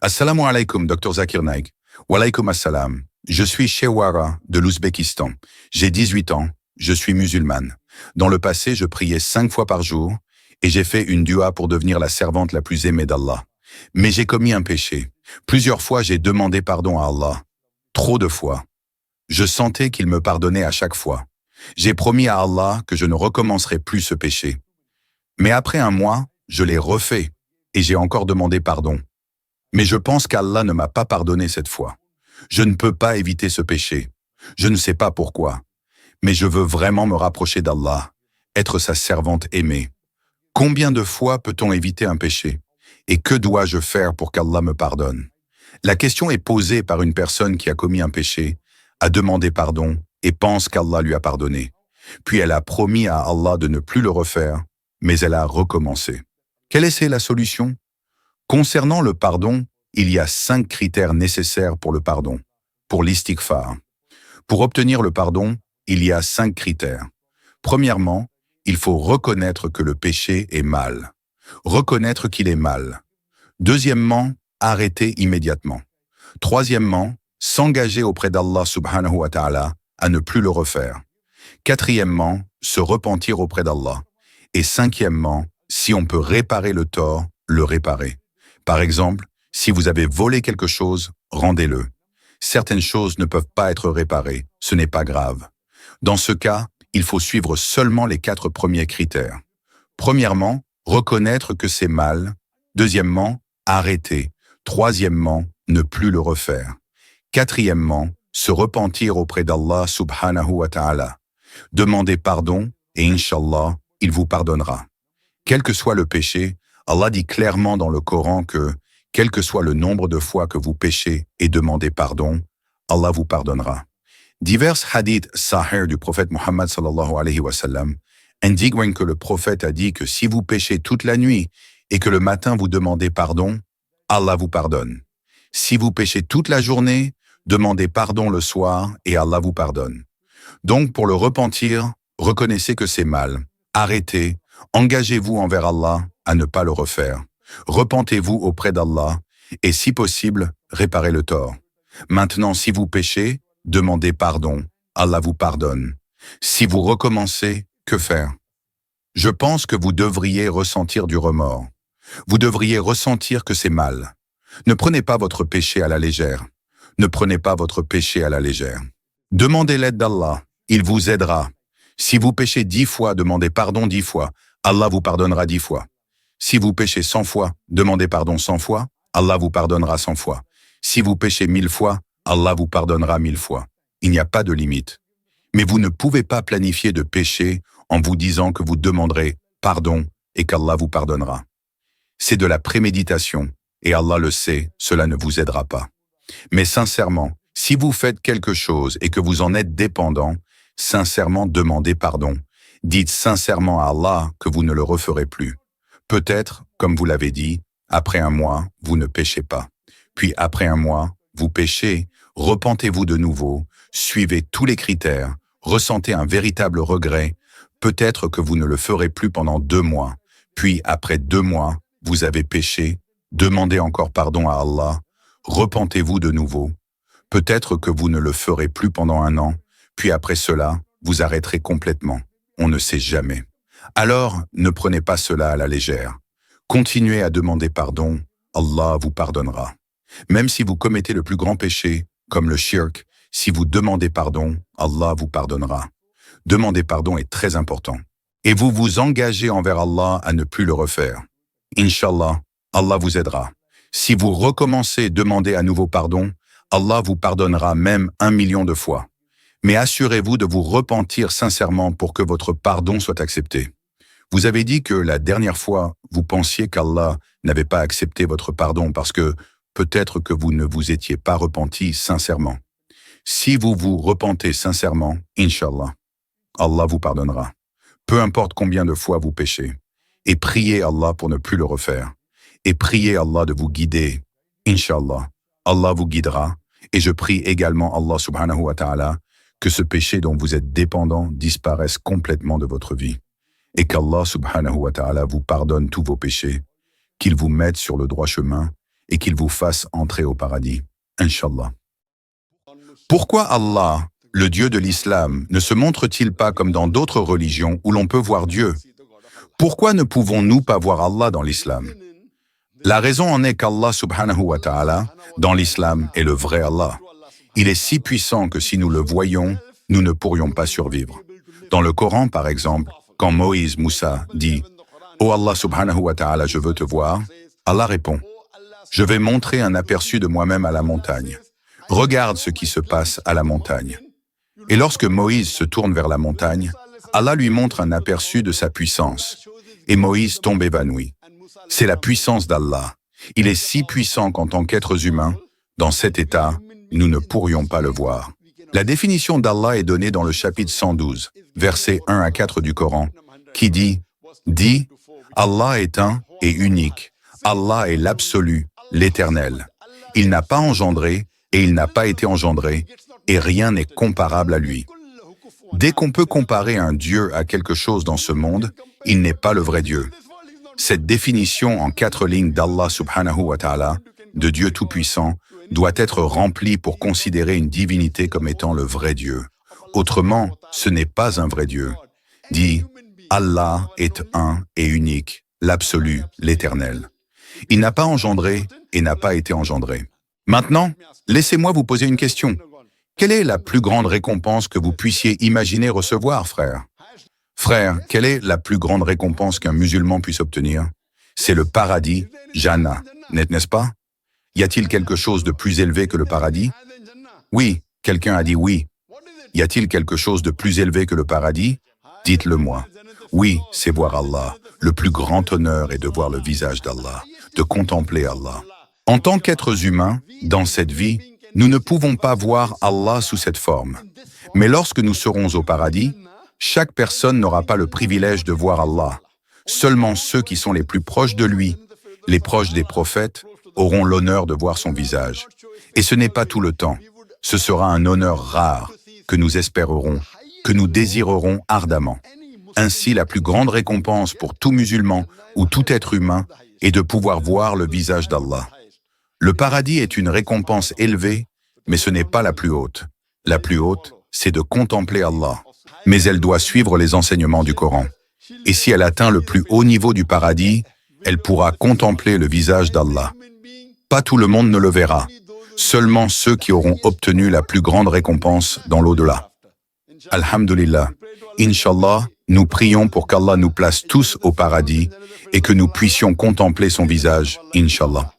Assalamu alaikum, Dr Zakir Naik. Wa alaikum assalam. Je suis Shewara de l'Ouzbékistan. J'ai 18 ans, je suis musulmane. Dans le passé, je priais 5 fois par jour et j'ai fait une dua pour devenir la servante la plus aimée d'Allah. Mais j'ai commis un péché. Plusieurs fois, j'ai demandé pardon à Allah. Trop de fois. Je sentais qu'il me pardonnait à chaque fois. J'ai promis à Allah que je ne recommencerai plus ce péché. Mais après un mois, je l'ai refait et j'ai encore demandé pardon. Mais je pense qu'Allah ne m'a pas pardonné cette fois. Je ne peux pas éviter ce péché. Je ne sais pas pourquoi. Mais je veux vraiment me rapprocher d'Allah, être sa servante aimée. Combien de fois peut-on éviter un péché? Et que dois-je faire pour qu'Allah me pardonne? La question est posée par une personne qui a commis un péché, a demandé pardon et pense qu'Allah lui a pardonné. Puis elle a promis à Allah de ne plus le refaire, mais elle a recommencé. Quelle est la solution? Concernant le pardon, il y a 5 critères nécessaires pour le pardon, pour l'istighfar. Pour obtenir le pardon, il y a 5 critères. Premièrement, il faut reconnaître que le péché est mal. Reconnaître qu'il est mal. Deuxièmement, arrêter immédiatement. Troisièmement, s'engager auprès d'Allah subhanahu wa ta'ala à ne plus le refaire. Quatrièmement, se repentir auprès d'Allah. Et cinquièmement, si on peut réparer le tort, le réparer. Par exemple, si vous avez volé quelque chose, rendez-le. Certaines choses ne peuvent pas être réparées, ce n'est pas grave. Dans ce cas, il faut suivre seulement les 4 premiers critères. Premièrement, reconnaître que c'est mal. Deuxièmement, arrêter. Troisièmement, ne plus le refaire. Quatrièmement, se repentir auprès d'Allah subhanahu wa ta'ala. Demandez pardon et Inch'Allah, il vous pardonnera. Quel que soit le péché, Allah dit clairement dans le Coran que, quel que soit le nombre de fois que vous péchez et demandez pardon, Allah vous pardonnera. Divers hadiths sahih du prophète Muhammad sallallahu alayhi wa sallam indiquent que le prophète a dit que si vous péchez toute la nuit et que le matin vous demandez pardon, Allah vous pardonne. Si vous péchez toute la journée, demandez pardon le soir et Allah vous pardonne. Donc pour le repentir, reconnaissez que c'est mal. Arrêtez, engagez-vous envers Allah à ne pas le refaire. Repentez-vous auprès d'Allah et si possible, réparez le tort. Maintenant, si vous péchez, demandez pardon. Allah vous pardonne. Si vous recommencez, que faire? Je pense que vous devriez ressentir du remords. Vous devriez ressentir que c'est mal. Ne prenez pas votre péché à la légère. Ne prenez pas votre péché à la légère. Demandez l'aide d'Allah. Il vous aidera. Si vous péchez 10 fois, demandez pardon 10 fois. Allah vous pardonnera 10 fois. Si vous péchez 100 fois, demandez pardon 100 fois. Allah vous pardonnera 100 fois. Si vous péchez 1000 fois, Allah vous pardonnera 1000 fois. Il n'y a pas de limite. Mais vous ne pouvez pas planifier de péché en vous disant que vous demanderez pardon et qu'Allah vous pardonnera. C'est de la préméditation et Allah le sait, cela ne vous aidera pas. Mais sincèrement, si vous faites quelque chose et que vous en êtes dépendant, sincèrement demandez pardon. Dites sincèrement à Allah que vous ne le referez plus. Peut-être, comme vous l'avez dit, après un mois, vous ne péchez pas. Puis après un mois, vous péchez, repentez-vous de nouveau, suivez tous les critères, ressentez un véritable regret. Peut-être que vous ne le ferez plus pendant 2 mois. Puis après 2 mois, vous avez péché, demandez encore pardon à Allah, repentez-vous de nouveau. Peut-être que vous ne le ferez plus pendant 1 an, puis après cela, vous arrêterez complètement. On ne sait jamais. Alors, ne prenez pas cela à la légère. Continuez à demander pardon, Allah vous pardonnera. Même si vous commettez le plus grand péché, comme le shirk, si vous demandez pardon, Allah vous pardonnera. Demander pardon est très important. Et vous vous engagez envers Allah à ne plus le refaire. Inch'Allah, Allah vous aidera. Si vous recommencez à demander à nouveau pardon, Allah vous pardonnera même 1 million de fois. Mais assurez-vous de vous repentir sincèrement pour que votre pardon soit accepté. Vous avez dit que la dernière fois, vous pensiez qu'Allah n'avait pas accepté votre pardon parce que peut-être que vous ne vous étiez pas repenti sincèrement. Si vous vous repentez sincèrement, Inch'Allah, Allah vous pardonnera. Peu importe combien de fois vous péchez. Et priez Allah pour ne plus le refaire. Et priez Allah de vous guider. Inch'Allah, Allah vous guidera. Et je prie également Allah subhanahu wa ta'ala que ce péché dont vous êtes dépendant disparaisse complètement de votre vie. Et qu'Allah subhanahu wa ta'ala vous pardonne tous vos péchés, qu'il vous mette sur le droit chemin et qu'il vous fasse entrer au paradis. Inch'Allah. Pourquoi Allah, le Dieu de l'islam, ne se montre-t-il pas comme dans d'autres religions où l'on peut voir Dieu? Pourquoi ne pouvons-nous pas voir Allah dans l'islam? La raison en est qu'Allah subhanahu wa ta'ala, dans l'islam, est le vrai Allah. Il est si puissant que si nous le voyions, nous ne pourrions pas survivre. Dans le Coran, par exemple, quand Moïse Moussa dit « Oh Allah subhanahu wa ta'ala, je veux te voir », Allah répond « Je vais montrer un aperçu de moi-même à la montagne. Regarde ce qui se passe à la montagne. » Et lorsque Moïse se tourne vers la montagne, Allah lui montre un aperçu de sa puissance. Et Moïse tombe évanoui. C'est la puissance d'Allah. Il est si puissant qu'en tant qu'êtres humains, dans cet état, nous ne pourrions pas le voir. La définition d'Allah est donnée dans le chapitre 112, versets 1 à 4 du Coran, qui dit « Dis, Allah est un et unique. Allah est l'absolu, l'éternel. Il n'a pas engendré et il n'a pas été engendré, et rien n'est comparable à lui. » Dès qu'on peut comparer un Dieu à quelque chose dans ce monde, il n'est pas le vrai Dieu. Cette définition en 4 lignes d'Allah subhanahu wa ta'ala, de Dieu tout-puissant, doit être remplie pour considérer une divinité comme étant le vrai Dieu. Autrement, ce n'est pas un vrai Dieu. Dit, Allah est un et unique, l'absolu, l'éternel. Il n'a pas engendré et n'a pas été engendré. Maintenant, laissez-moi vous poser une question. Quelle est la plus grande récompense que vous puissiez imaginer recevoir, frère? Frère, quelle est la plus grande récompense qu'un musulman puisse obtenir? C'est le paradis, Jannah, n'est-ce pas? Y a-t-il quelque chose de plus élevé que le paradis? Oui, quelqu'un a dit oui. Y a-t-il quelque chose de plus élevé que le paradis? Dites-le moi. Oui, c'est voir Allah. Le plus grand honneur est de voir le visage d'Allah, de contempler Allah. En tant qu'êtres humains, dans cette vie, nous ne pouvons pas voir Allah sous cette forme. Mais lorsque nous serons au paradis, chaque personne n'aura pas le privilège de voir Allah. Seulement ceux qui sont les plus proches de lui, les proches des prophètes, auront l'honneur de voir son visage. Et ce n'est pas tout le temps. Ce sera un honneur rare que nous espérerons, que nous désirerons ardemment. Ainsi, la plus grande récompense pour tout musulman ou tout être humain est de pouvoir voir le visage d'Allah. Le paradis est une récompense élevée, mais ce n'est pas la plus haute. La plus haute, c'est de contempler Allah. Mais elle doit suivre les enseignements du Coran. Et si elle atteint le plus haut niveau du paradis, elle pourra contempler le visage d'Allah. Pas tout le monde ne le verra. Seulement ceux qui auront obtenu la plus grande récompense dans l'au-delà. Alhamdulillah. Inch'Allah, nous prions pour qu'Allah nous place tous au paradis et que nous puissions contempler son visage, Inch'Allah.